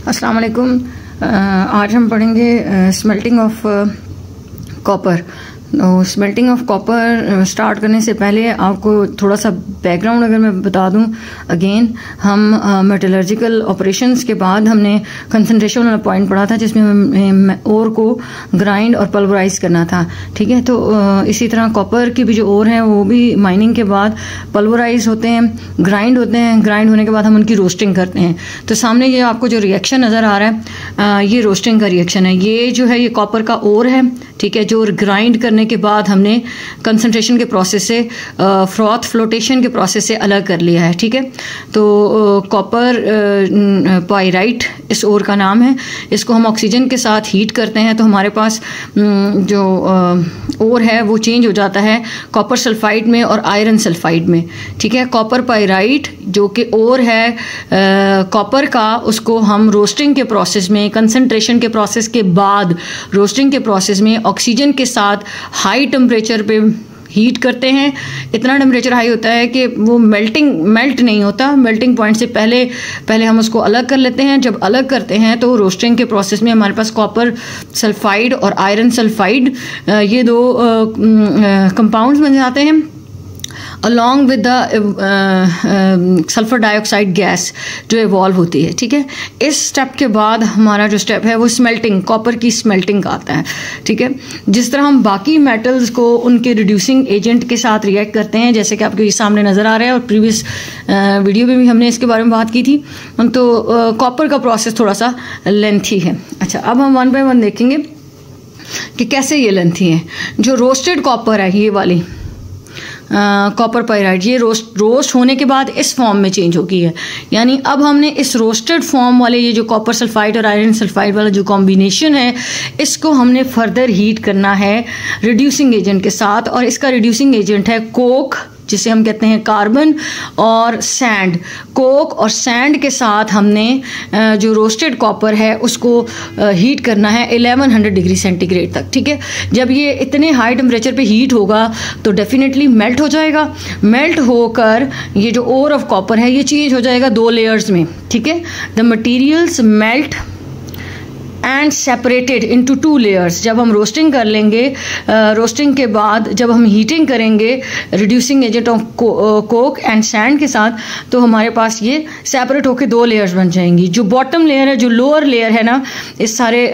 अस्सलाम वालेकुम। आज हम पढ़ेंगे smelting of copper. Smelting of copper start करने से पहले आपको थोड़ा सा बैकग्राउंड अगर मैं बता दूं। अगेन हम मेटलर्जिकल ऑपरेशंस के बाद हमने कंसंट्रेशन वाला पॉइंट पढ़ा था जिसमें हमें ओर को ग्राइंड और पल्वराइज करना था। ठीक है, तो इसी तरह कॉपर की भी जो ओर है वो भी माइनिंग के बाद पल्वराइज होते हैं, ग्राइंड होते हैं। ग्राइंड होने के बाद हम उनकी रोस्टिंग करते हैं। तो सामने ये आपको जो रिएक्शन नज़र आ रहा है ये रोस्टिंग का रिएक्शन है। ये जो है ये कॉपर का ओर है, ठीक है, जो ग्राइंड करने के बाद हमने कंसंट्रेशन के प्रोसेस से फ्रॉथ फ्लोटेशन के प्रोसेस से अलग कर लिया है। ठीक है, तो कॉपर पाइराइट इस ओर का नाम है। इसको हम ऑक्सीजन के साथ हीट करते हैं तो हमारे पास जो ओर है वो चेंज हो जाता है कॉपर सल्फाइड में और आयरन सल्फाइड में। ठीक है, कॉपर पाइराइट जो कि ओर है कॉपर का, उसको हम रोस्टिंग के प्रोसेस में, कंसंट्रेशन के प्रोसेस के बाद रोस्टिंग के प्रोसेस में ऑक्सीजन के साथ हाई टेम्परेचर पे हीट करते हैं। इतना टेम्परेचर हाई होता है कि वो मेल्ट नहीं होता। मेल्टिंग पॉइंट से पहले हम उसको अलग कर लेते हैं। जब अलग करते हैं तो रोस्टिंग के प्रोसेस में हमारे पास कॉपर सल्फाइड और आयरन सल्फाइड ये दो कंपाउंड्स बन जाते हैं along with the sulphur dioxide gas जो इवॉल्व होती है। ठीक है, इस स्टेप के बाद हमारा जो स्टेप है वो स्मेल्टिंग, कॉपर की स्मेल्टिंग का आता है। ठीक है, जिस तरह हम बाकी मेटल्स को उनके रिड्यूसिंग एजेंट के साथ रिएक्ट करते हैं, जैसे कि आपको ये सामने नज़र आ रहा है और प्रीवियस वीडियो में भी हमने इसके बारे में बात की थी, तो कॉपर का प्रोसेस थोड़ा सा लेंथी है। अच्छा, अब हम वन बाय वन देखेंगे कि कैसे ये लेंथी है। जो रोस्टेड कॉपर है ये वाली कॉपर पाइराइट, ये रोस्ट होने के बाद इस फॉर्म में चेंज हो गई है। यानी अब हमने इस रोस्टेड फॉर्म वाले ये जो कॉपर सल्फाइड और आयरन सल्फाइड वाला जो कॉम्बिनेशन है इसको हमने फर्दर हीट करना है रिड्यूसिंग एजेंट के साथ। और इसका रिड्यूसिंग एजेंट है कोक, जिसे हम कहते हैं कार्बन, और सैंड। कोक और सैंड के साथ हमने जो रोस्टेड कॉपर है उसको हीट करना है 1100 डिग्री सेंटीग्रेड तक। ठीक है, जब ये इतने हाई टेम्परेचर पे हीट होगा तो डेफिनेटली मेल्ट हो जाएगा। मेल्ट होकर ये जो ओर ऑफ कॉपर है ये चेंज हो जाएगा दो लेयर्स में। ठीक है, the materials melt and separated into two layers. जब हम रोस्टिंग कर लेंगे, रोस्टिंग के बाद जब हम हीटिंग करेंगे reducing agent of Coke and sand के साथ, तो हमारे पास ये सेपरेट होकर दो लेयर्स बन जाएंगी। जो बॉटम लेयर है, जो लोअर लेयर है ना इस सारे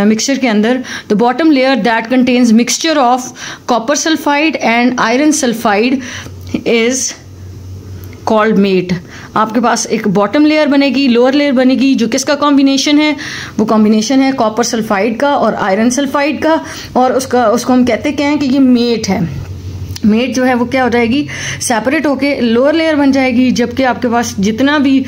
मिक्सचर के अंदर, the bottom layer that contains mixture of copper sulphide and iron sulphide is called matte. आपके पास एक बॉटम लेयर बनेगी, लोअर लेयर बनेगी, जो किसका कॉम्बिनेशन है? वो कॉम्बिनेशन है कॉपर सल्फाइड का और आयरन सल्फाइड का। और उसको हम कहते क्या हैं कि ये मेट है। मेट जो है वो क्या हो जाएगी, सेपरेट होके लोअर लेयर बन जाएगी। जबकि आपके पास जितना भी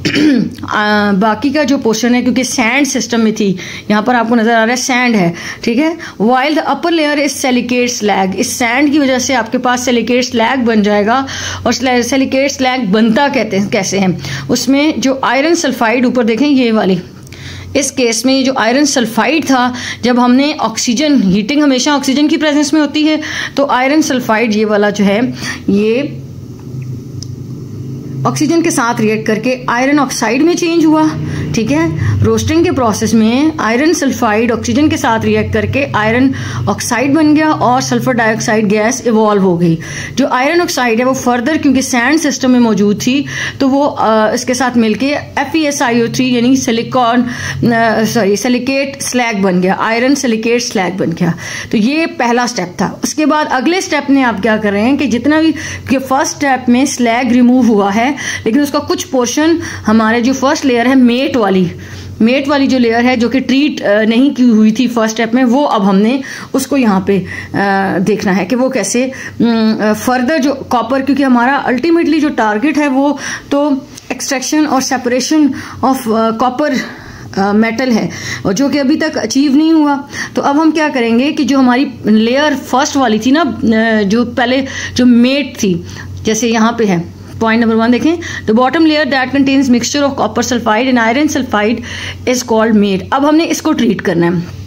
बाकी का जो पोर्शन है, क्योंकि सैंड सिस्टम में थी, यहाँ पर आपको नजर आ रहा है सैंड है। ठीक है, while the upper layer is silicate slag. इस सैंड की वजह से आपके पास सिलिकेट स्लैग बन जाएगा। और सिलिकेट स्लैग बनता कहते हैं कैसे हैं, उसमें जो आयरन सल्फाइड ऊपर देखें ये वाली, इस केस में ये जो आयरन सल्फाइड था, जब हमने ऑक्सीजन, हीटिंग हमेशा ऑक्सीजन की प्रेजेंस में होती है, तो आयरन सल्फाइड ये वाला जो है ये ऑक्सीजन के साथ रिएक्ट करके आयरन ऑक्साइड में चेंज हुआ। ठीक है, रोस्टिंग के प्रोसेस में आयरन सल्फाइड ऑक्सीजन के साथ रिएक्ट करके आयरन ऑक्साइड बन गया और सल्फर डाइऑक्साइड गैस इवॉल्व हो गई। जो आयरन ऑक्साइड है वो फर्दर, क्योंकि सैंड सिस्टम में मौजूद थी, तो वो इसके साथ मिलके FeSiO3 यानी सिलिकेट स्लैग बन गया, आयरन सिलिकेट स्लैग बन गया। तो ये पहला स्टेप था। उसके बाद अगले स्टेप में आप क्या कर रहे हैं कि जितना भी फर्स्ट स्टेप में स्लैग रिमूव हुआ है, लेकिन उसका कुछ पोर्शन हमारे जो फर्स्ट लेयर है मेट वाली जो लेयर है, जो कि ट्रीट नहीं की हुई थी फर्स्ट स्टेप में, वो अब हमने उसको यहाँ पे देखना है कि वो कैसे फर्दर जो कॉपर, क्योंकि हमारा अल्टीमेटली जो टारगेट है वो तो एक्सट्रैक्शन और सेपरेशन ऑफ कॉपर मेटल है, और जो कि अभी तक अचीव नहीं हुआ। तो अब हम क्या करेंगे कि जो हमारी लेयर फर्स्ट वाली थी ना, जो पहले जो मेट थी, जैसे यहाँ पे है पॉइंट नंबर 1 देखें, the bottom layer that contains mixture of copper sulphide and iron sulphide is called matte. अब हमने इसको ट्रीट करना है।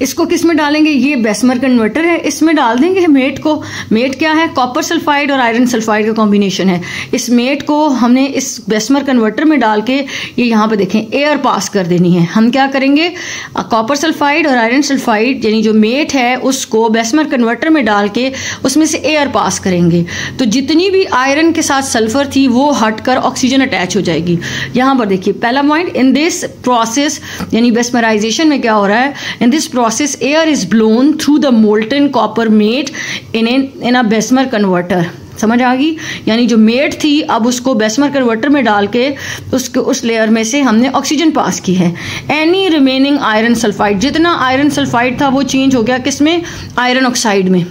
इसको किस में डालेंगे, ये बेसमर कन्वर्टर है, इसमें डाल देंगे मेट को। मेट क्या है, कॉपर सल्फाइड और आयरन सल्फाइड का कॉम्बिनेशन है। इस मेट को हमने इस बेसमर कन्वर्टर में डाल के ये यहाँ पे देखें एयर पास कर देनी है। हम क्या करेंगे, कॉपर सल्फाइड और आयरन सल्फाइड यानी जो मेट है उसको बेसमर कन्वर्टर में डाल के उसमें से एयर पास करेंगे, तो जितनी भी आयरन के साथ सल्फर थी वो हटकर ऑक्सीजन अटैच हो जाएगी। यहाँ पर देखिए पहला पॉइंट, इन दिस प्रोसेस यानी बेस्मराइजेशन में क्या हो रहा है, in this process air is blown through the molten copper matte in a Bessemer converter. समझ आ गई, यानी जो मेट थी अब उसको बेसमर कन्वर्टर में डाल के उस लेयर में से हमने ऑक्सीजन पास की है। एनी रिमेनिंग आयरन सल्फाइड, जितना आयरन सल्फाइड था वो चेंज हो गया किसमें, आयरन ऑक्साइड में।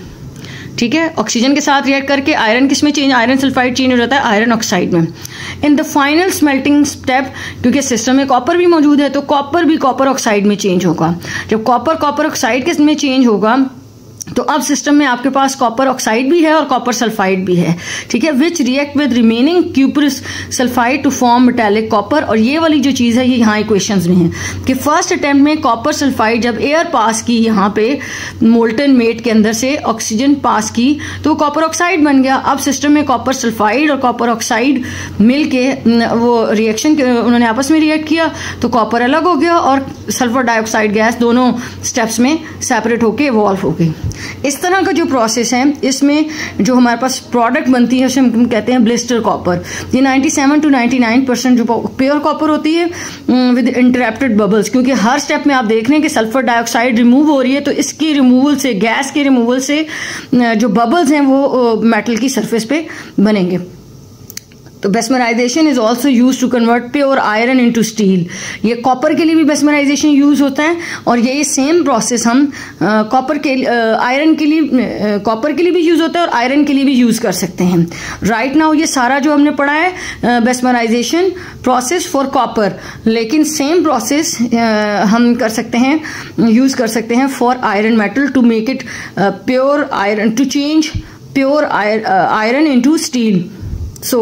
ठीक है, ऑक्सीजन के साथ रिएक्ट करके आयरन किस में चेंज, आयरन सल्फाइड चेंज हो जाता है आयरन ऑक्साइड में। In the final smelting step, क्योंकि सिस्टम में कॉपर भी मौजूद है तो कॉपर भी कॉपर ऑक्साइड में चेंज होगा। जब कॉपर कॉपर ऑक्साइड किस में चेंज होगा तो अब सिस्टम में आपके पास कॉपर ऑक्साइड भी है और कॉपर सल्फाइड भी है। ठीक है, which react with remaining cuprous sulphide to form metallic copper. और ये वाली जो चीज है ये यहाँ इक्वेशंस में है कि फर्स्ट अटेम्प्ट में कॉपर सल्फाइड जब एयर पास की यहाँ पे मोल्टन मेट के अंदर से ऑक्सीजन पास की तो कॉपर ऑक्साइड बन गया। अब सिस्टम में कॉपर सल्फाइड और कॉपर ऑक्साइड मिलके वो रिएक्शन उन्होंने आपस में रिएक्ट किया तो कॉपर अलग हो गया और सल्फर डाइऑक्साइड गैस दोनों स्टेप्स में सेपरेट होके इवॉल्व हो गई। इस तरह का जो प्रोसेस है इसमें जो हमारे पास प्रोडक्ट बनती है उसे हम कहते हैं ब्लिस्टर कॉपर। ये 97 to 99% जो प्योर कॉपर होती है विद इंटरप्टेड बबल्स, क्योंकि हर स्टेप में आप देख रहे हैं कि सल्फर डाइऑक्साइड रिमूव हो रही है तो इसकी रिमूवल से, गैस के रिमूवल से जो बबल्स हैं वो मेटल की सरफेस पे बनेंगे। तो Bessemerization is also use to convert pure iron into steel. ये कॉपर के लिए भी बेस्मराइजेशन यूज होता है और ये सेम प्रोसेस हम आयरन के लिए, कॉपर के लिए भी यूज होता है और आयरन के लिए भी यूज कर सकते हैं। राइट नाउ ये सारा जो हमने पढ़ा है बेस्मराइजेशन प्रोसेस फॉर कॉपर, लेकिन सेम प्रोसेस हम कर सकते हैं, यूज कर सकते हैं for iron metal to make it pure iron, to change pure iron into steel. So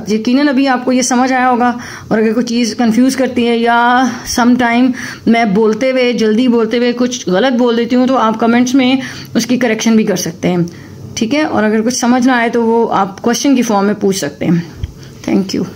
यकीनन अभी आपको ये समझ आया होगा और अगर कोई चीज़ कंफ्यूज करती है या सम टाइम मैं बोलते हुए, जल्दी बोलते हुए कुछ गलत बोल देती हूँ तो आप कमेंट्स में उसकी करेक्शन भी कर सकते हैं। ठीक है, और अगर कुछ समझ ना आए तो वो आप क्वेश्चन की फॉर्म में पूछ सकते हैं। Thank you.